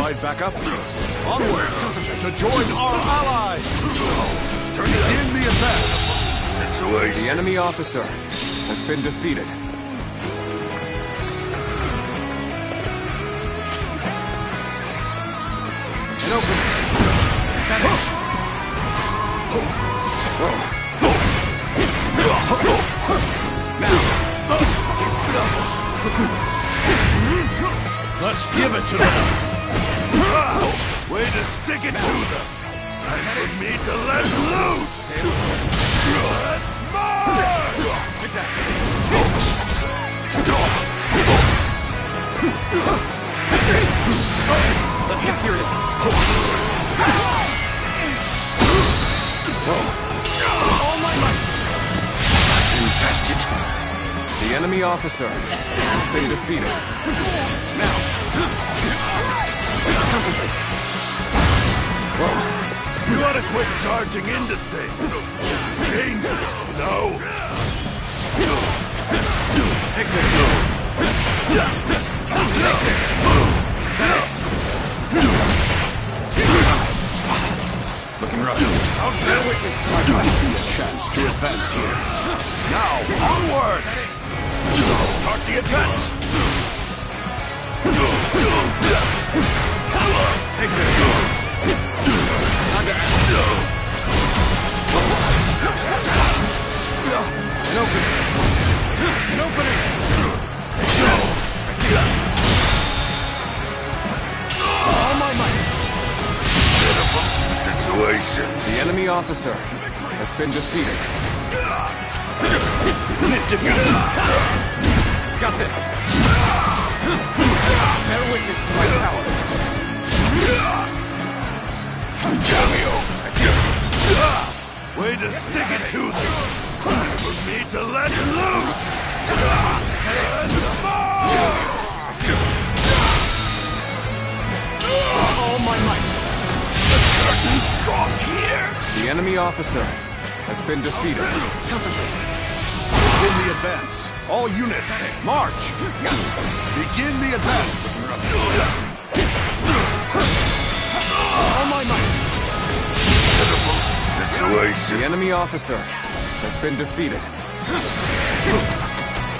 Allied backup. Onward to join our allies. Begin the attack. Situation. The enemy officer has been defeated. An opening. Is that it? Let's give it to them. Way to stick it to them. And for me to let loose. Let's march! Take that. Let's get serious. All my might. Infested. The enemy officer has been defeated. Now, concentrate. You gotta quit charging into things. It's dangerous, you know? Take this. Take this. Is that it? Looking rough. How's Bear this? witness to my I see a chance to advance here. Now, onward! Start the attack! Take this. Time to act. An opening. An opening. I see it. All my might. Situation. The enemy officer has been defeated. Unit defeated! Got this. Bear witness to my power. Cameo! I see it. Way to stick it to them! For me to let loose! Let's march! All my might. The curtain draws here! The enemy officer has been defeated. Concentrate. Begin the advance. All units, march! Begin the advance! All my might. Situation. The enemy officer has been defeated.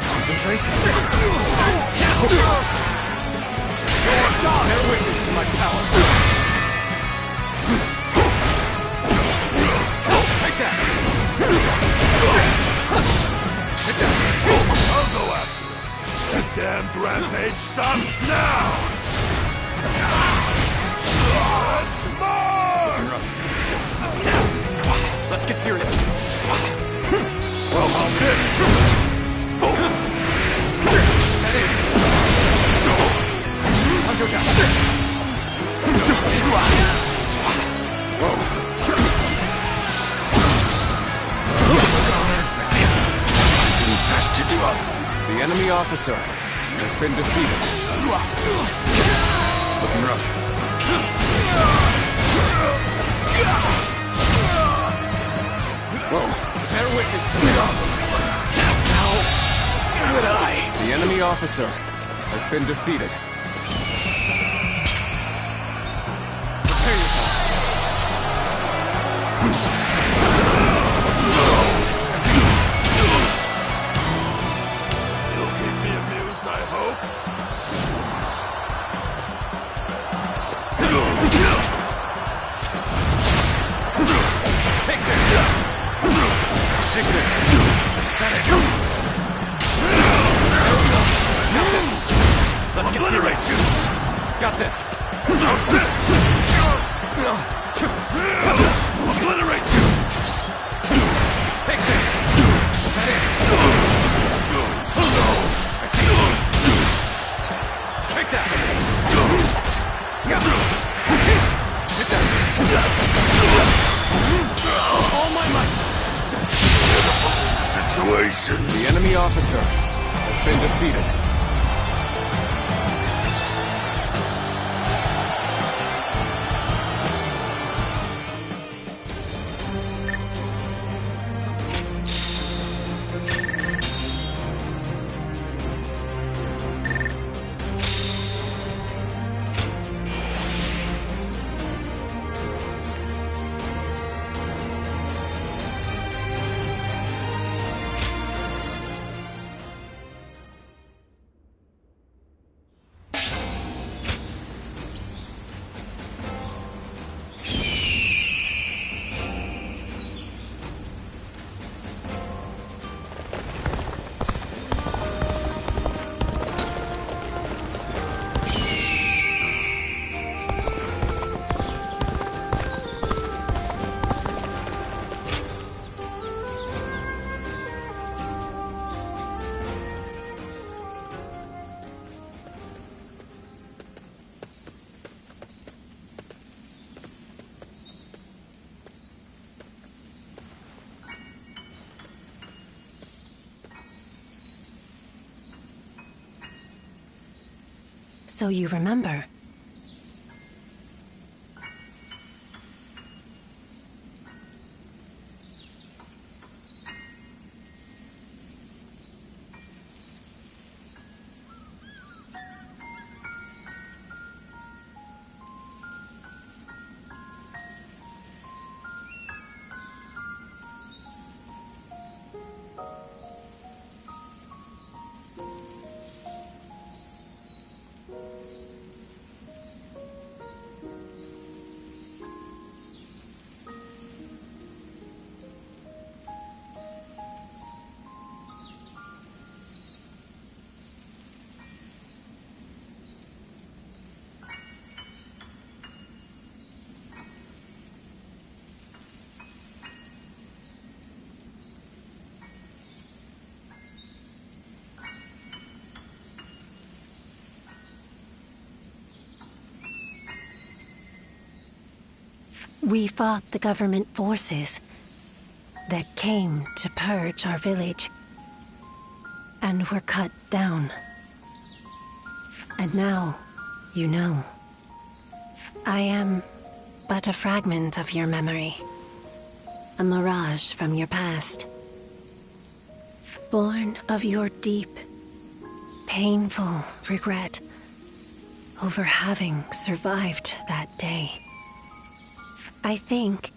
Concentrate. Bear witness to my power. Take that. Take that. I'll go after it. The damned rampage stops now! Let's march! Let's get serious. Well, how's this? Hunter down. I see it. Infested. The enemy officer has been defeated. Looking rough. Whoa. Bear witness to me. How could I? The enemy officer has been defeated. Prepare yourselves. You'll keep me amused, I hope. Take this. Take this. That it. Got this. Let's get serious. Got this. How's this? Obliterate you! Take this. That it. I see it. Take that. Take that. All my might. Situation. The enemy officer has been defeated. So you remember. We fought the government forces that came to purge our village, and were cut down. And now, you know, I am but a fragment of your memory, a mirage from your past, born of your deep, painful regret over having survived that day. I think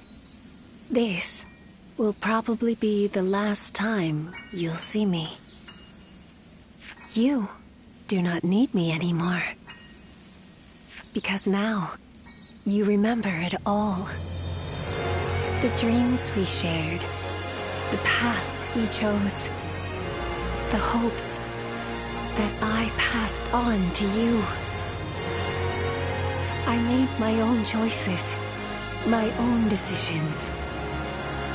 this will probably be the last time you'll see me. You do not need me anymore. Because now, you remember it all. The dreams we shared, the path we chose, the hopes that I passed on to you. I made my own choices. My own decisions.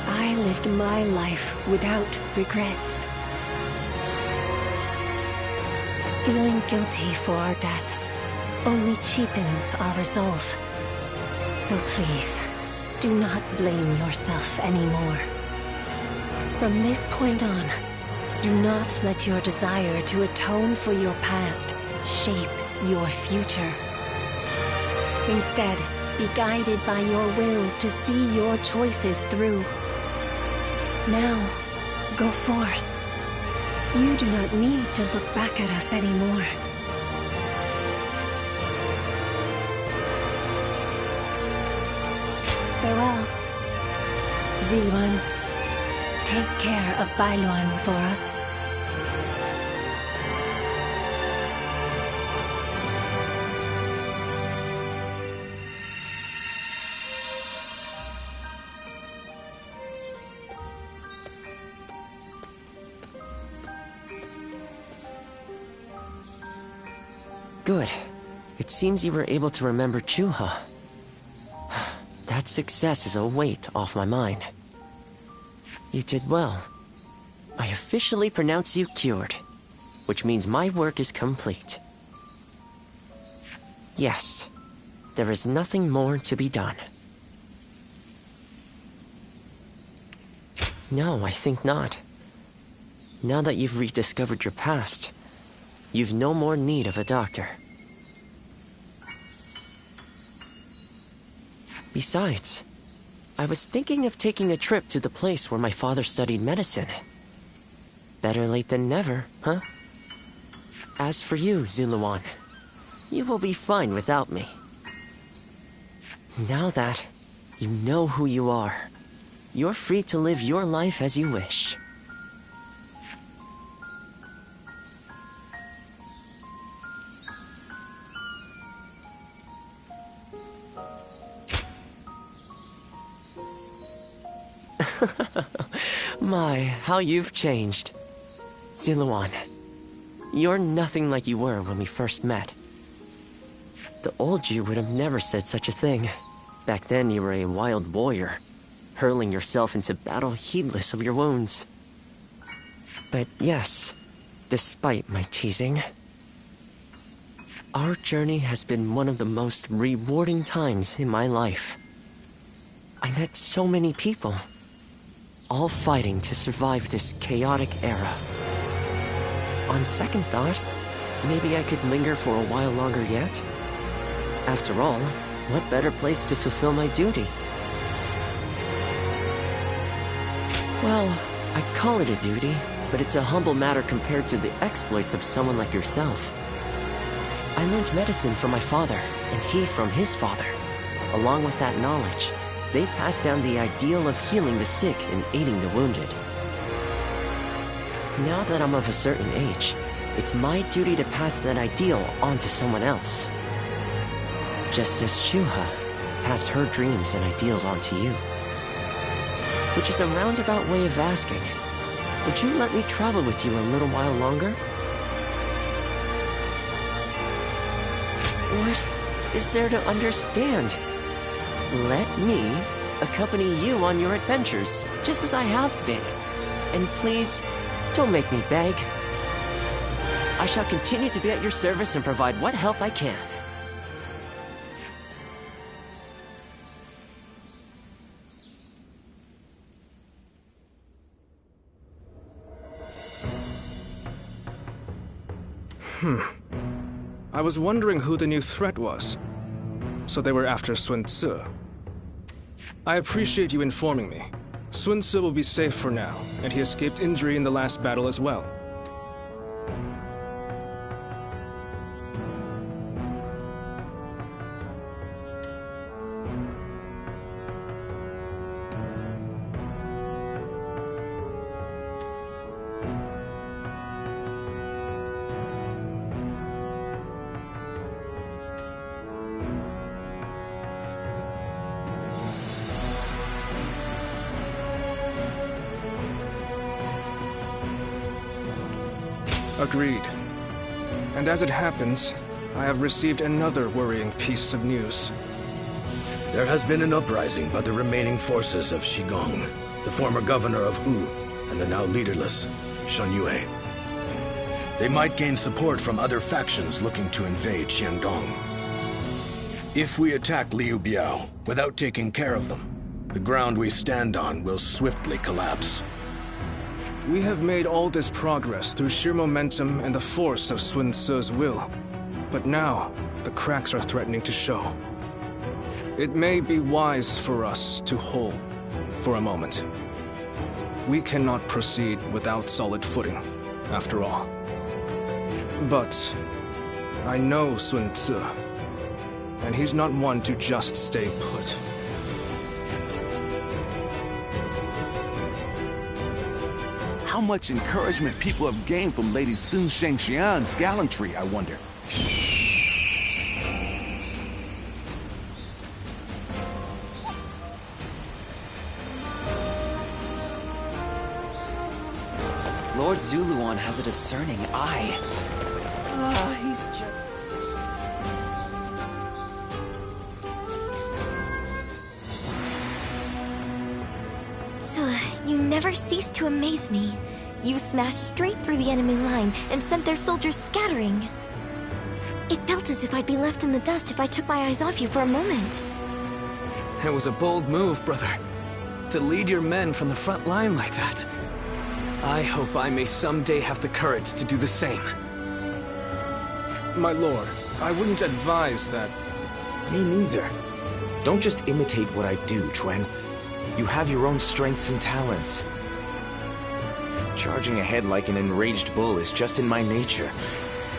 I lived my life without regrets. Feeling guilty for our deaths only cheapens our resolve. So please, do not blame yourself anymore. From this point on, do not let your desire to atone for your past shape your future. Instead, be guided by your will to see your choices through. Now, go forth. You do not need to look back at us anymore. Farewell. Ziluan, take care of Bailuan for us. Good. It seems you were able to remember Chuha. That success is a weight off my mind. You did well. I officially pronounce you cured, which means my work is complete. Yes, there is nothing more to be done. No, I think not. Now that you've rediscovered your past, you've no more need of a doctor. Besides, I was thinking of taking a trip to the place where my father studied medicine. Better late than never, huh? As for you, Ziluan, you will be fine without me. Now that you know who you are, you're free to live your life as you wish. My, how you've changed. Ziluan, you're nothing like you were when we first met. The old you would have never said such a thing. Back then you were a wild warrior, hurling yourself into battle heedless of your wounds. But yes, despite my teasing, our journey has been one of the most rewarding times in my life. I met so many people, all fighting to survive this chaotic era. On second thought, maybe I could linger for a while longer yet? After all, what better place to fulfill my duty? Well, I call it a duty, but it's a humble matter compared to the exploits of someone like yourself. I learned medicine from my father, and he from his father. Along with that knowledge, they passed down the ideal of healing the sick and aiding the wounded. Now that I'm of a certain age, it's my duty to pass that ideal on to someone else. Just as Chuha passed her dreams and ideals on to you. Which is a roundabout way of asking, would you let me travel with you a little while longer? What is there to understand? Let me accompany you on your adventures, just as I have been. And please, don't make me beg. I shall continue to be at your service and provide what help I can. I was wondering who the new threat was. So they were after Sun Tzu. I appreciate you informing me. Sun Tzu will be safe for now, and he escaped injury in the last battle as well. Agreed. And as it happens, I have received another worrying piece of news. There has been an uprising by the remaining forces of Shigong, the former governor of Wu, and the now leaderless Shen Yue. They might gain support from other factions looking to invade Xiangdong. If we attack Liu Biao without taking care of them, the ground we stand on will swiftly collapse. We have made all this progress through sheer momentum and the force of Sun Tzu's will. But now, the cracks are threatening to show. It may be wise for us to hold for a moment. We cannot proceed without solid footing, after all. But I know Sun Tzu, and he's not one to just stay put. How much encouragement people have gained from Lady Sun Shengxian's gallantry, I wonder. Lord Zuluan has a discerning eye. He's just... So, you never cease to amaze me. You smashed straight through the enemy line and sent their soldiers scattering. It felt as if I'd be left in the dust if I took my eyes off you for a moment. It was a bold move, brother. To lead your men from the front line like that. I hope I may someday have the courage to do the same. My lord, I wouldn't advise that. Me neither. Don't just imitate what I do, Chuen. You have your own strengths and talents. Charging ahead like an enraged bull is just in my nature,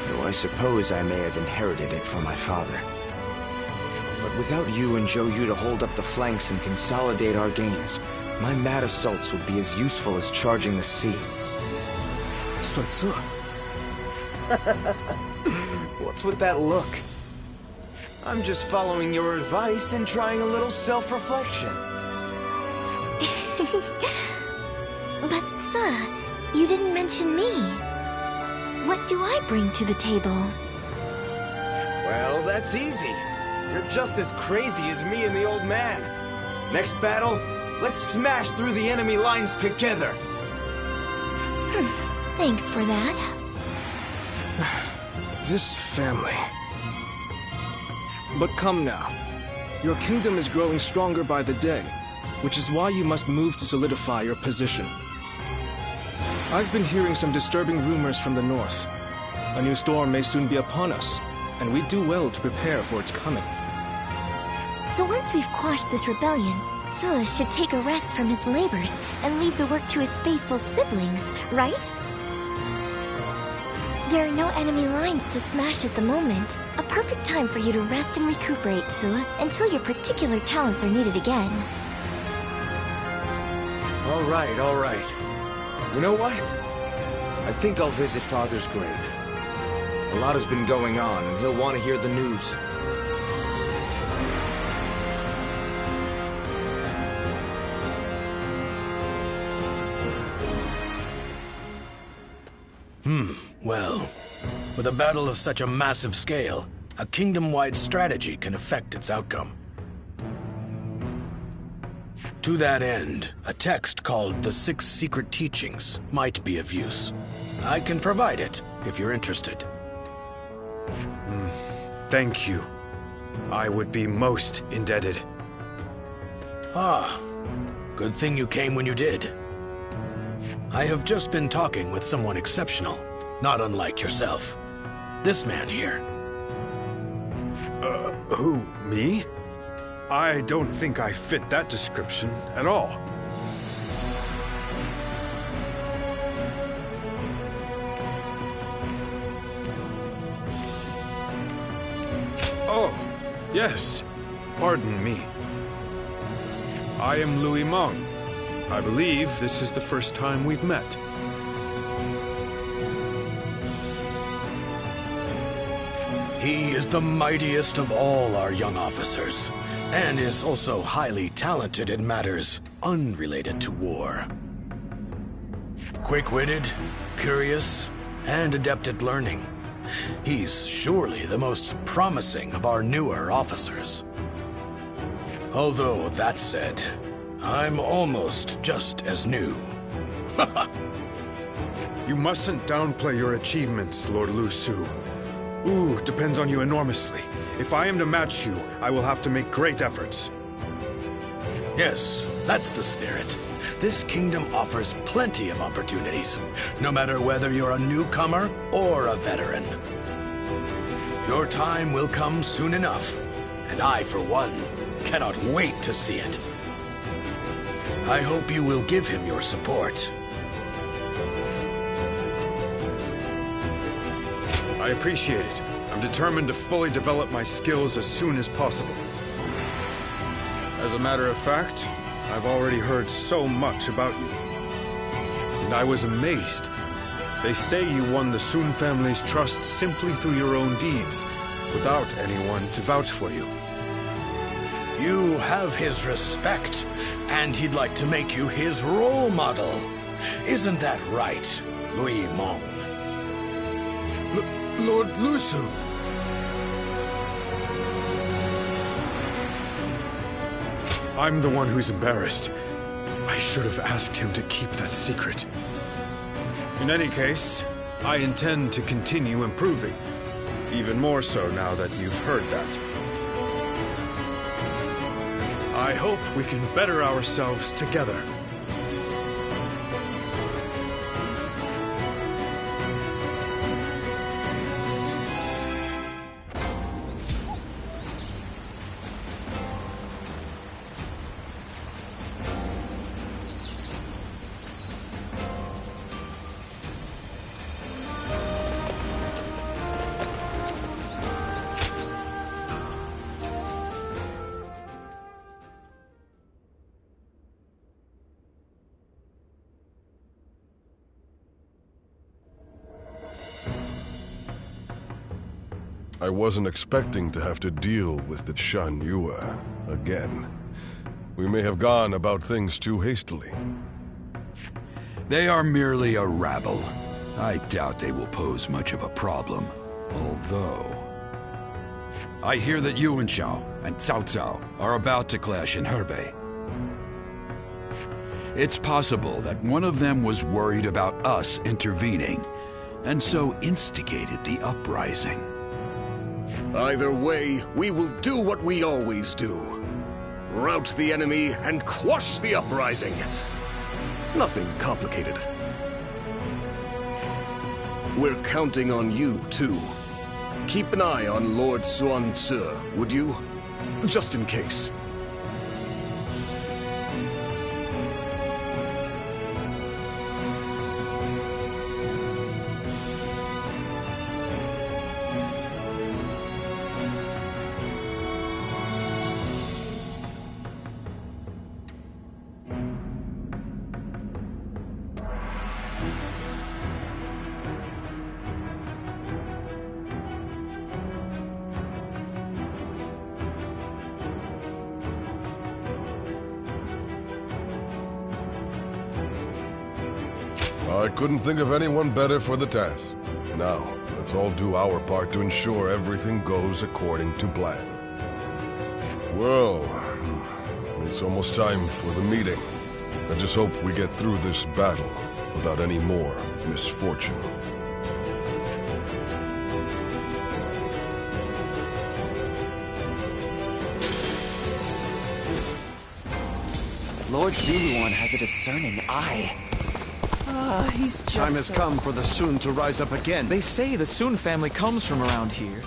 though I suppose I may have inherited it from my father. But without you and Zhou Yu to hold up the flanks and consolidate our gains, my mad assaults would be as useful as charging the sea. Sun Tzu. What's with that look? I'm just following your advice and trying a little self-reflection. But, sir, you didn't mention me. What do I bring to the table? Well, that's easy. You're just as crazy as me and the old man. Next battle, let's smash through the enemy lines together. Thanks for that. This family. But come now. Your kingdom is growing stronger by the day, which is why you must move to solidify your position. I've been hearing some disturbing rumors from the north. A new storm may soon be upon us, and we do well to prepare for its coming. So once we've quashed this rebellion, Suh should take a rest from his labors and leave the work to his faithful siblings, right? There are no enemy lines to smash at the moment. A perfect time for you to rest and recuperate, Suh, until your particular talents are needed again. All right. You know what? I think I'll visit Father's grave. A lot has been going on, and he'll want to hear the news. Well, with a battle of such a massive scale, a kingdom-wide strategy can affect its outcome. To that end, a text called The 6 Secret Teachings might be of use. I can provide it, if you're interested. Thank you. I would be most indebted. Ah, good thing you came when you did. I have just been talking with someone exceptional, not unlike yourself. This man here. Who, me? I don't think I fit that description at all. Oh, yes. Pardon me. I am Louis Meng. I believe this is the first time we've met. He is the mightiest of all our young officers, and is also highly talented in matters unrelated to war. Quick-witted, curious, and adept at learning. He's surely the most promising of our newer officers. Although, that said, I'm almost just as new. You mustn't downplay your achievements, Lord Lu Su. Ooh depends on you enormously. If I am to match you, I will have to make great efforts. Yes, that's the spirit. This kingdom offers plenty of opportunities, no matter whether you're a newcomer or a veteran. Your time will come soon enough, and I, for one, cannot wait to see it. I hope you will give him your support. I appreciate it. I'm determined to fully develop my skills as soon as possible. As a matter of fact, I've already heard so much about you. And I was amazed. They say you won the Sun family's trust simply through your own deeds, without anyone to vouch for you. You have his respect, and he'd like to make you his role model. Isn't that right, Louis Meng? Lord Lu Su. I'm the one who's embarrassed. I should have asked him to keep that secret. In any case, I intend to continue improving. Even more so now that you've heard that. I hope we can better ourselves together. I wasn't expecting to have to deal with the Shan Yue again. We may have gone about things too hastily. They are merely a rabble. I doubt they will pose much of a problem. Although... I hear that Yuan Shao and Cao Cao are about to clash in Hebei. It's possible that one of them was worried about us intervening, and so instigated the uprising. Either way, we will do what we always do. Rout the enemy and quash the uprising. Nothing complicated. We're counting on you, too. Keep an eye on Lord Xuan Tzu, would you? Just in case. I couldn't think of anyone better for the task. Now, let's all do our part to ensure everything goes according to plan. Well, it's almost time for the meeting. I just hope we get through this battle without any more misfortune. Lord Zuluan has a discerning eye. He's just Time has come for the Sun to rise up again. They say the Sun family comes from around here.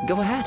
Go ahead.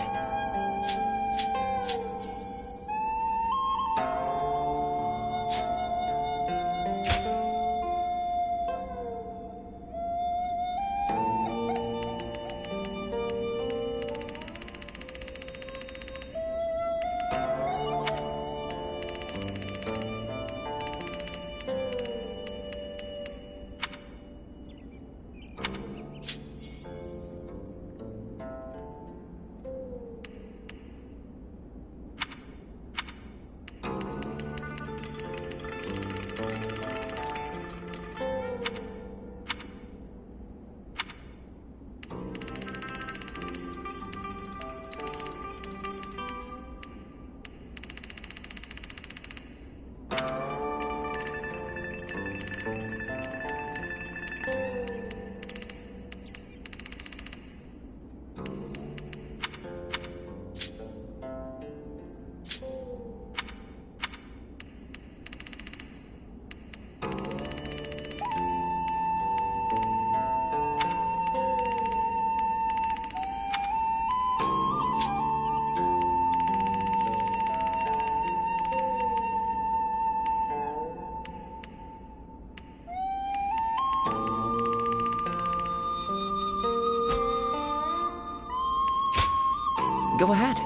Go ahead.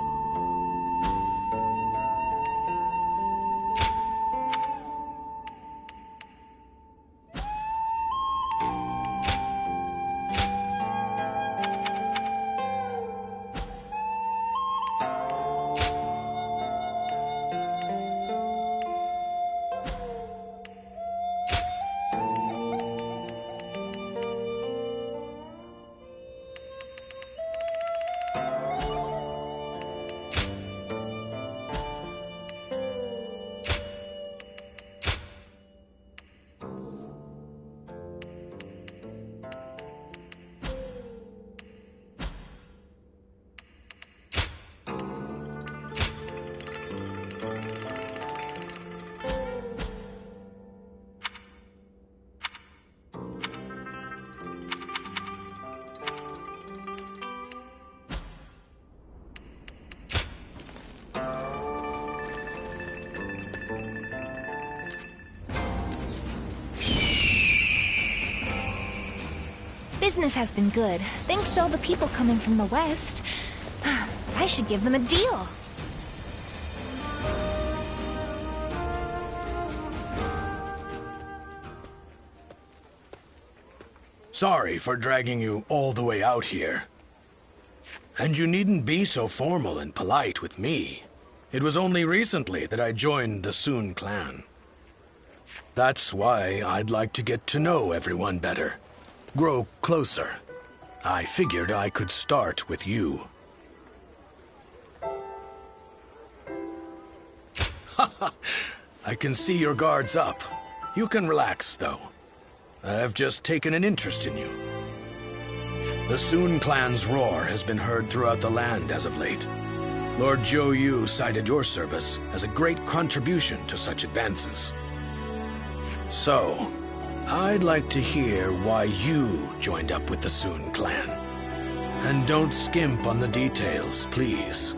Business has been good, thanks to all the people coming from the west. I should give them a deal. Sorry for dragging you all the way out here. And you needn't be so formal and polite with me. It was only recently that I joined the Sun clan. That's why I'd like to get to know everyone better. Grow closer. I figured I could start with you. I can see your guard's up. You can relax, though. I've just taken an interest in you. The Sun clan's roar has been heard throughout the land as of late. Lord Zhou Yu cited your service as a great contribution to such advances. So, I'd like to hear why you joined up with the Sun clan. And don't skimp on the details, please.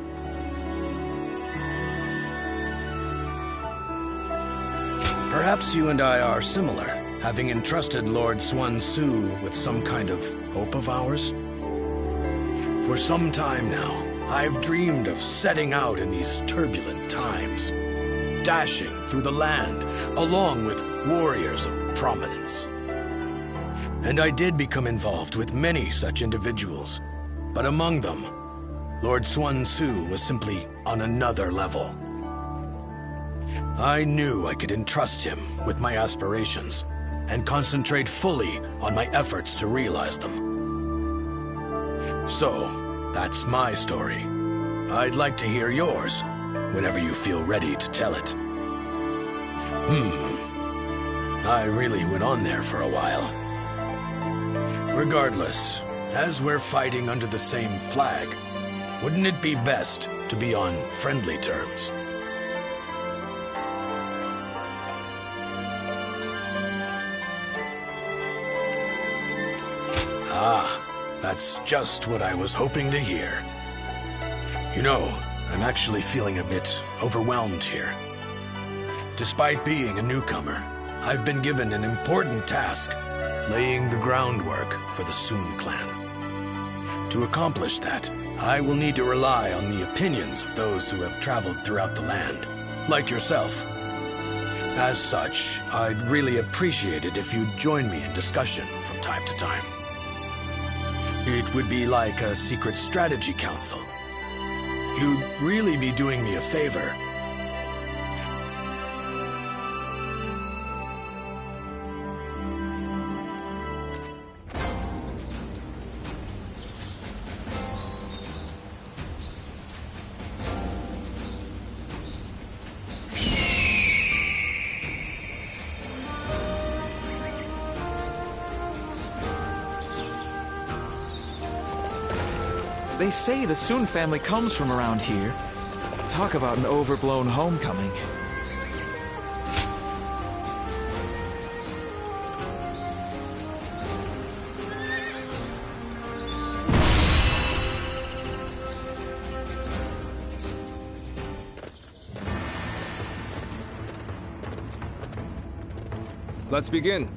Perhaps you and I are similar, having entrusted Lord Xuan Su with some kind of hope of ours. For some time now, I've dreamed of setting out in these turbulent times, dashing through the land along with warriors of prominence. And I did become involved with many such individuals, but among them, Lord Xuan Su was simply on another level. I knew I could entrust him with my aspirations and concentrate fully on my efforts to realize them. So, that's my story. I'd like to hear yours whenever you feel ready to tell it. I really went on there for a while. Regardless, as we're fighting under the same flag, wouldn't it be best to be on friendly terms? Ah, that's just what I was hoping to hear. You know, I'm actually feeling a bit overwhelmed here. Despite being a newcomer, I've been given an important task, laying the groundwork for the Sun clan. To accomplish that, I will need to rely on the opinions of those who have traveled throughout the land, like yourself. As such, I'd really appreciate it if you'd join me in discussion from time to time. It would be like a secret strategy council. You'd really be doing me a favor. They say the Sun family comes from around here. Talk about an overblown homecoming. Let's begin.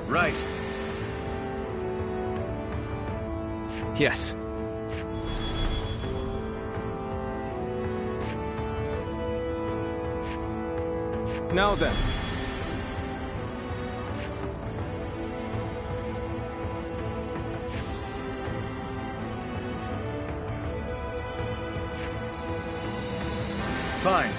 Right. Yes. Now then. Fine.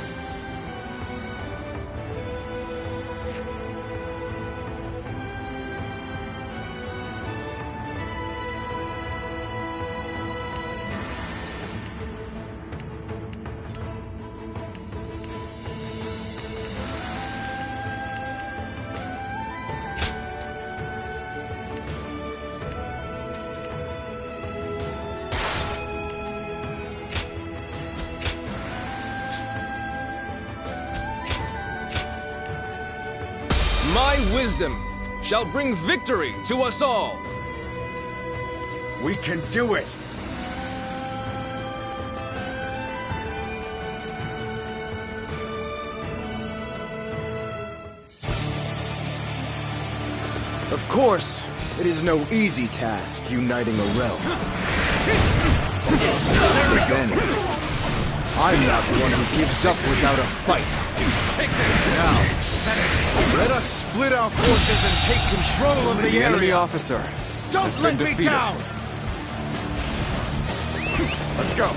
My wisdom shall bring victory to us all. We can do it! Of course, it is no easy task uniting a realm. But then, I'm not one who gives up without a fight. Take this! Now, let us split our forces and take control of the area! Enemy officer. Don't let me down! Let's go!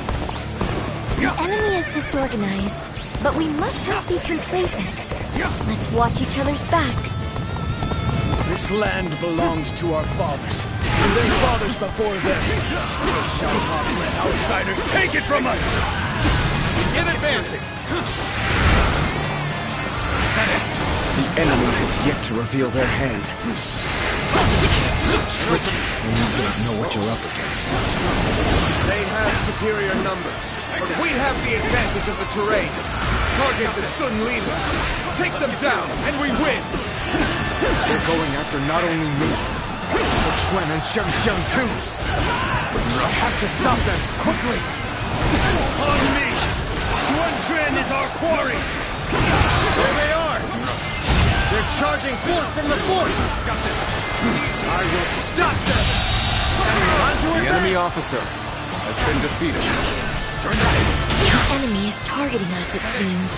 The enemy is disorganized, but we must not be complacent. Let's watch each other's backs. This land belongs to our fathers, and their fathers before them. We shall not let outsiders take it from us! Get advancing! The enemy has yet to reveal their hand. So tricky when you don't know what you're up against. They have superior numbers, but we have the advantage of the terrain. Target the Sun leaders. Take them down, and we win! They're going after not only me, but Quan and Xiang too. I have to stop them, quickly! On me! Quan is our quarry! There they are! They're charging forth from the fort! Got this! I will stop them! The enemy officer has been defeated. Turn the tables! The enemy is targeting us, it seems.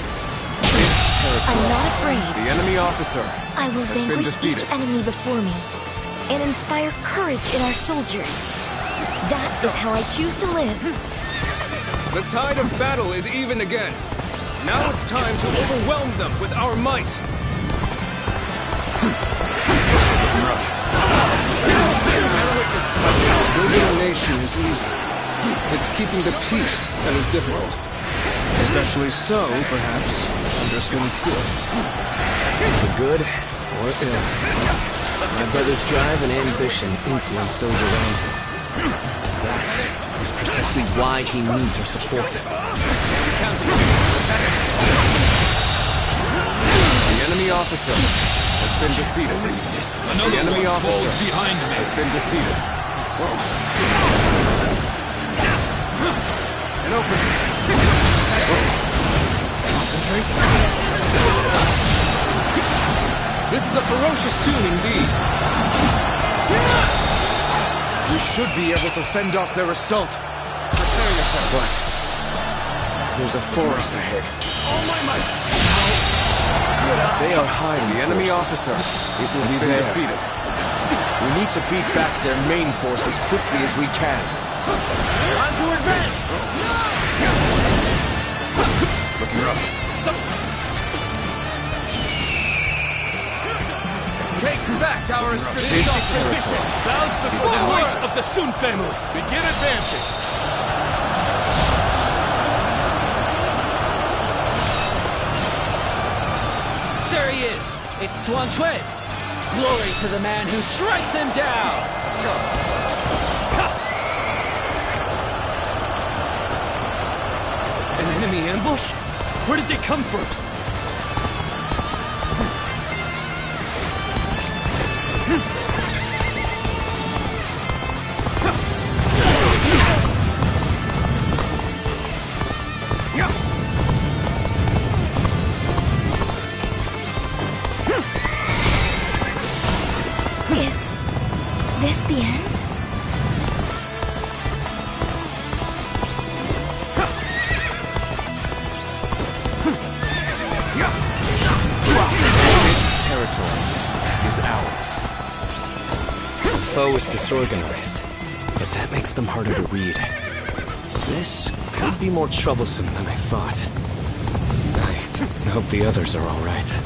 I'm not afraid. The enemy officer I will has been vanquish defeated. each enemy before me and inspire courage in our soldiers. That is how I choose to live. The tide of battle is even again. Now it's time to overwhelm them with our might. Building a nation is easy. It's keeping the peace that is difficult. Especially so, perhaps, under Sun Tzu. For good or ill. My brother's drive and ambition influence those around him. That is precisely why he needs our support. The enemy officer has been defeated. The enemy officer has been defeated. An opening. Concentrate. This is a ferocious tune indeed. We should be able to fend off their assault. Prepare yourself. But there's a forest ahead. All my might! They are hiding. The enemy officer has been defeated. We need to beat back their main force as quickly as we can. Time to advance! Looking rough. Take back our strategic position! Sounds the bulwarks of the Sun family! Begin advancing! There he is! It's Swan Tuen! Glory to the man who strikes him down! Let's go! An enemy ambush? Where did they come from? foe is disorganized, but that makes them harder to read. This could be more troublesome than I thought. I hope the others are all right.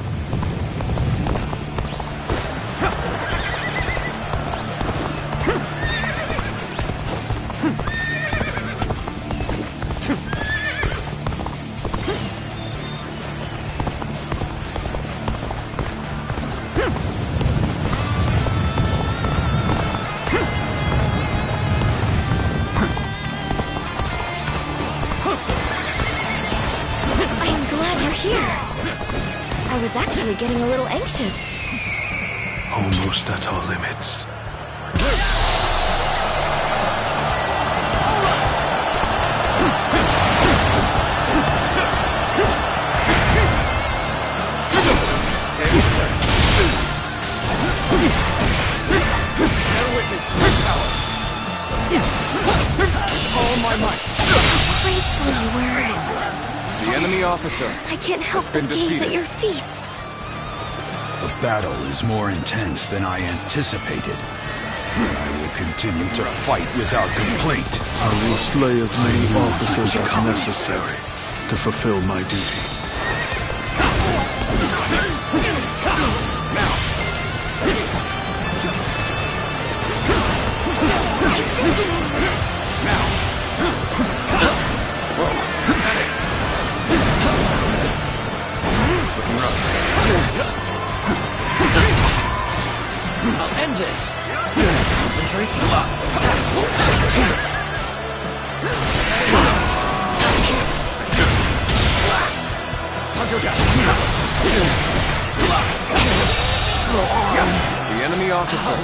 I was actually getting a little anxious. Almost at our limits. Tammy's turn. Bear witness to my power. All my might. Graceful you were. The enemy officer I can't help but gaze at your feet. The battle is more intense than I anticipated. But I will continue to fight without complaint. I will slay as many officers as necessary to fulfill my duty. I'll end this. Concentration. The enemy officer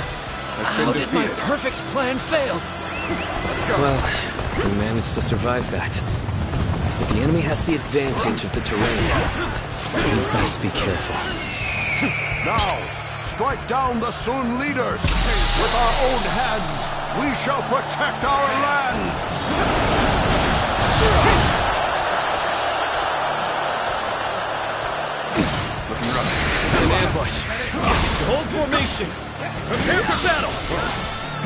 has been How did my defeated. perfect plan fail? Let's go. Well, we managed to survive that. But the enemy has the advantage of the terrain. We best be careful. Now, strike down the Sun leaders. With our own hands, we shall protect our land. Looking rough. It's an ambush. Hold formation. Prepare for battle.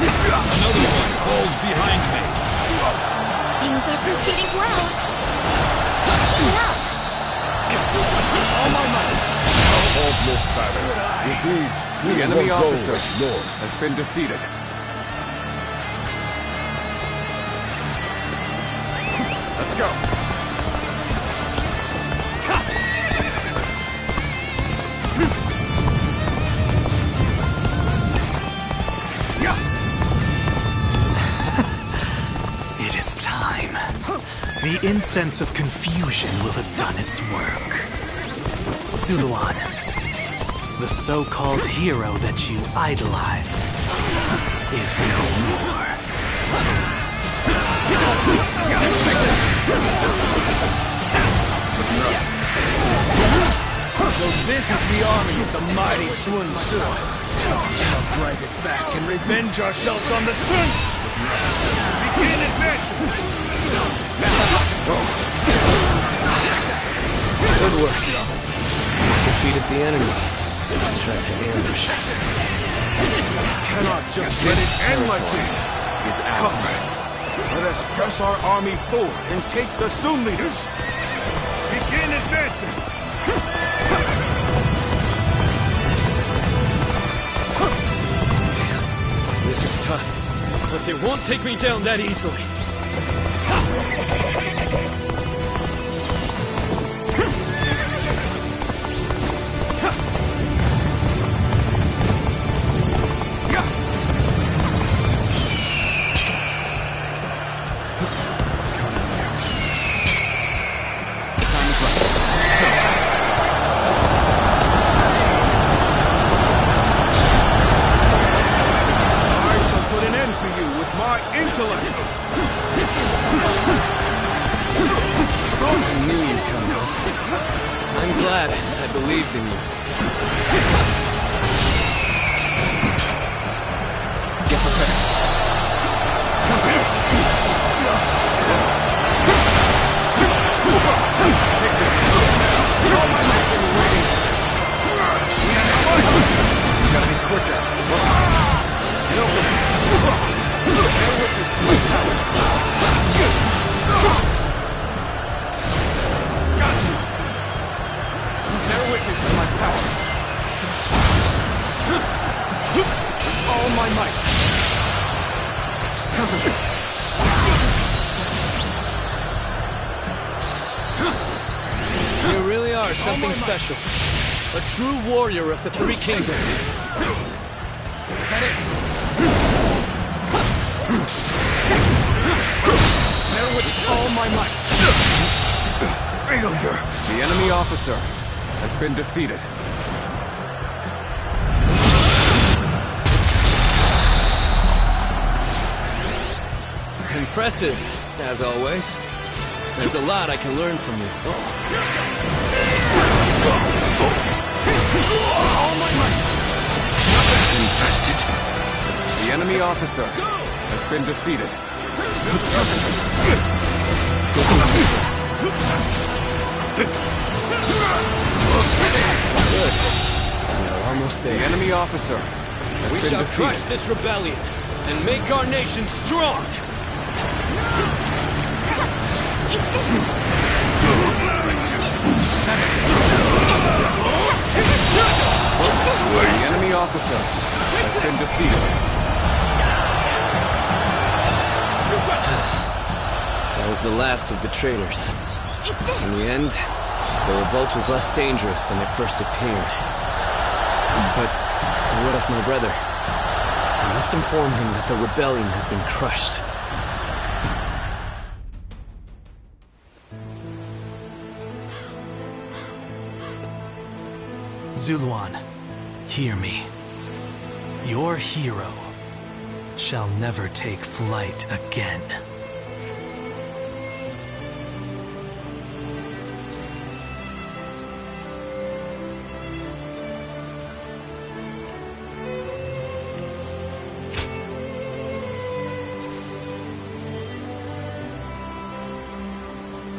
Another one falls behind me. Things are proceeding well. Keep up. All my might. Hold this battle. Indeed, The enemy officer has been defeated. Let's go. It is time. The incense of confusion will have done its work. Zuluan, the so-called hero that you idolized, is no more. So this is the army of the mighty Sun Tzu. We shall drag it back and revenge ourselves on the Suns. Begin advancing. Good work. Defeated the enemy. Tried to ambush us. Cannot just let it end like this. His comrades, let us press our army forward and take the Sun leaders. Begin advancing. Damn. This is tough. But they won't take me down that easily. I knew you'd come. I'm glad I believed in you. Get prepared. Take this. All my men have been waiting for this. You gotta be quicker. Get over. are something special. A true warrior of the Three Kingdoms. Is that it? There with all my might. Failure. The enemy officer has been defeated. Impressive, as always. There's a lot I can learn from you. All my might. Infested. The enemy officer has been defeated. Good. We're almost there. The enemy officer has We been shall defeated. crush this rebellion and make our nation strong. The enemy officer has been defeated. That was the last of the traitors. In the end, the revolt was less dangerous than it first appeared. But what of my brother? I must inform him that the rebellion has been crushed. Zuluan, hear me. Your hero shall never take flight again.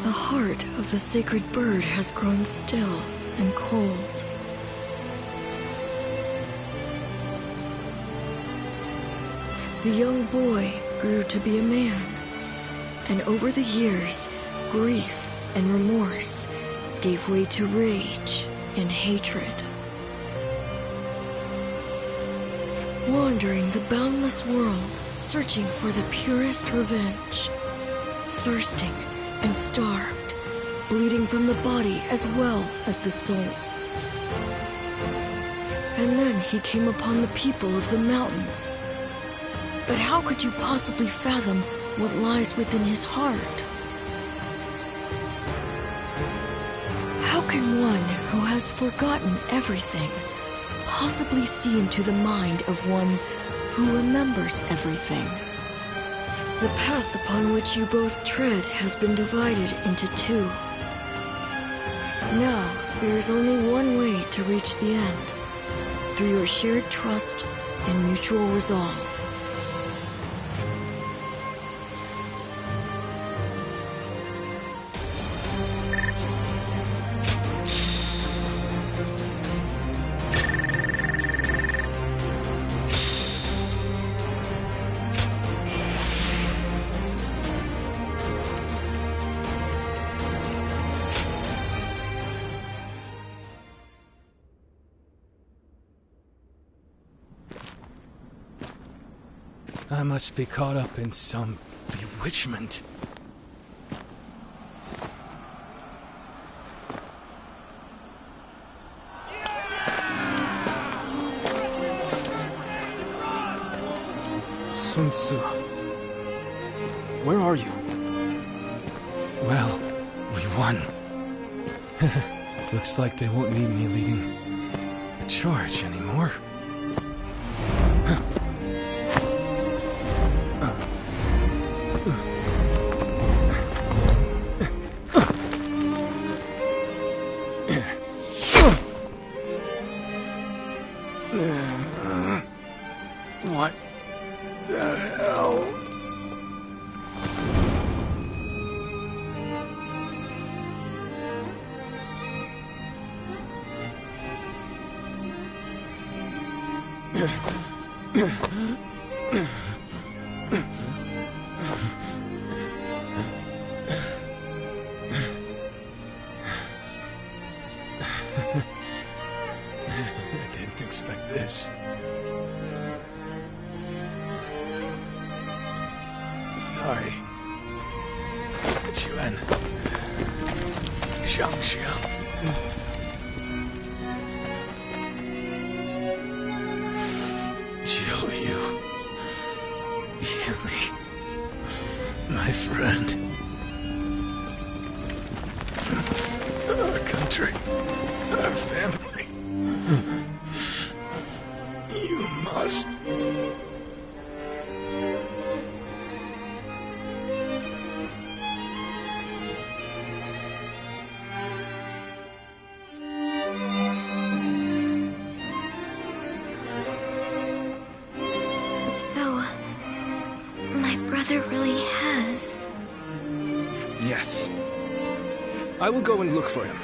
The heart of the sacred bird has grown still and cold. The young boy grew to be a man, and over the years, grief and remorse gave way to rage and hatred. Wandering the boundless world, searching for the purest revenge, thirsting and starved, bleeding from the body as well as the soul. And then he came upon the people of the mountains. But how could you possibly fathom what lies within his heart? How can one who has forgotten everything possibly see into the mind of one who remembers everything? The path upon which you both tread has been divided into two. Now, there is only one way to reach the end, through your shared trust and mutual resolve. I must be caught up in some bewitchment. Sun Tzu, where are you? Well, we won. Looks like they won't need me leading the charge anymore. What the hell? I didn't expect this. Sorry. Chuan. Xiangxiang. Yes. I will go and look for him.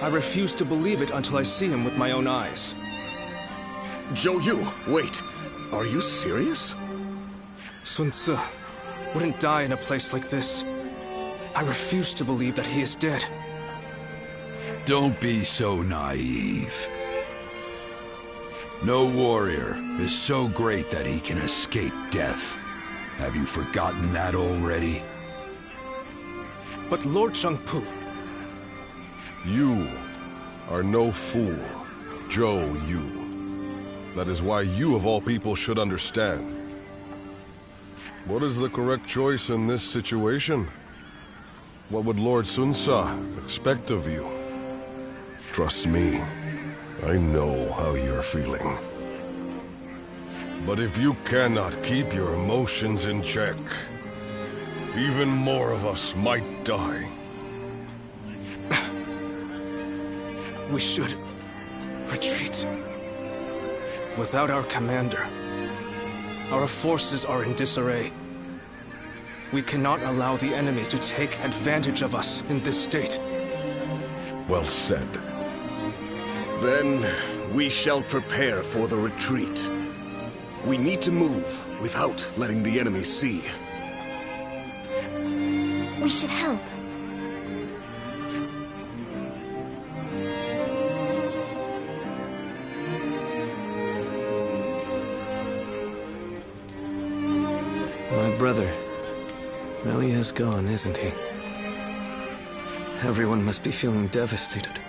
I refuse to believe it until I see him with my own eyes. Zhou Yu, wait. Are you serious? Sun Ce wouldn't die in a place like this. I refuse to believe that he is dead. Don't be so naive. No warrior is so great that he can escape death. Have you forgotten that already? But Lord Changpu... You are no fool, Zhou Yu. That is why you of all people should understand. What is the correct choice in this situation? What would Lord Sun Ce expect of you? Trust me, I know how you're feeling. But if you cannot keep your emotions in check, even more of us might die. We should retreat. Without our commander, our forces are in disarray. We cannot allow the enemy to take advantage of us in this state. Well said. Then we shall prepare for the retreat. We need to move without letting the enemy see. We should help. My brother really is gone, isn't he? Everyone must be feeling devastated.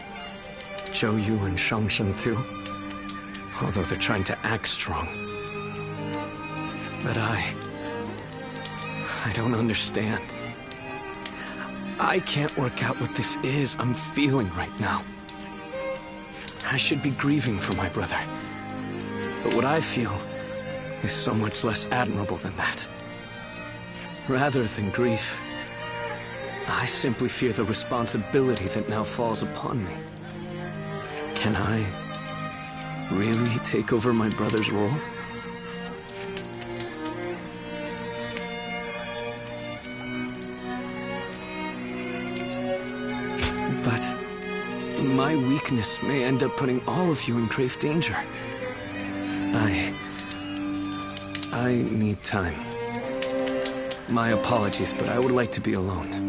Zhou Yu and Shangsheng too. Although they're trying to act strong. But I don't understand. I can't work out what this is I'm feeling right now. I should be grieving for my brother. But what I feel is so much less admirable than that. Rather than grief, I simply fear the responsibility that now falls upon me. Can I really take over my brother's role? But my weakness may end up putting all of you in grave danger. I need time. My apologies, but I would like to be alone.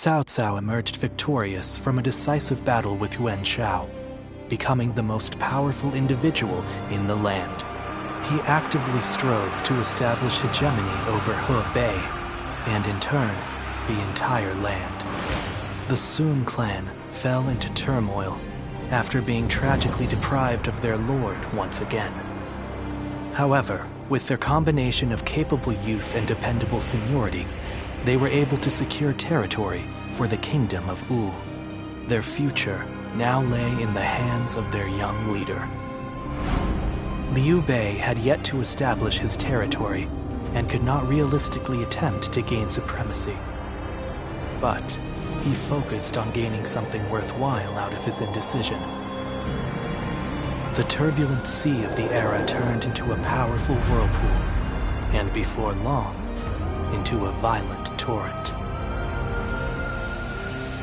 Cao Cao emerged victorious from a decisive battle with Yuan Shao, becoming the most powerful individual in the land. He actively strove to establish hegemony over Hebei, and in turn, the entire land. The Sun clan fell into turmoil after being tragically deprived of their lord once again. However, with their combination of capable youth and dependable seniority, they were able to secure territory for the Kingdom of Wu. Their future now lay in the hands of their young leader. Liu Bei had yet to establish his territory and could not realistically attempt to gain supremacy. But he focused on gaining something worthwhile out of his indecision. The turbulent sea of the era turned into a powerful whirlpool, and before long, into a violent torrent.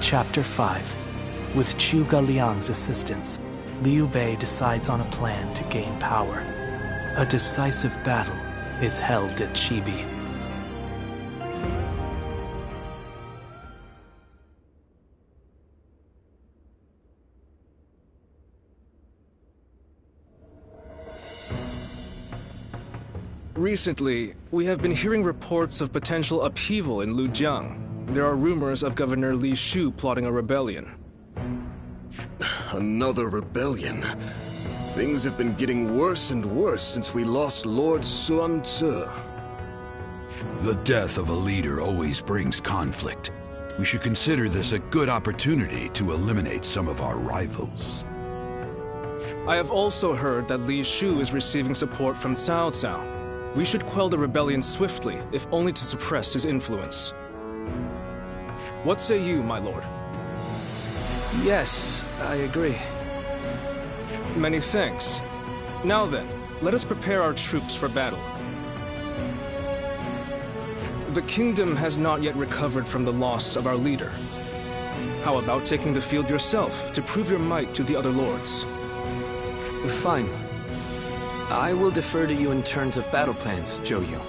Chapter 5. With Zhuge Liang's assistance, Liu Bei decides on a plan to gain power. A decisive battle is held at Chibi. Recently, we have been hearing reports of potential upheaval in Lujiang. There are rumors of Governor Li Shu plotting a rebellion. Another rebellion. Things have been getting worse and worse since we lost Lord Sun Tzu. The death of a leader always brings conflict. We should consider this a good opportunity to eliminate some of our rivals. I have also heard that Li Shu is receiving support from Cao Cao. We should quell the rebellion swiftly, if only to suppress his influence. What say you, my lord? Yes, I agree. Many thanks. Now then, let us prepare our troops for battle. The kingdom has not yet recovered from the loss of our leader. How about taking the field yourself to prove your might to the other lords? Fine. I will defer to you in terms of battle plans, Zhou Yu.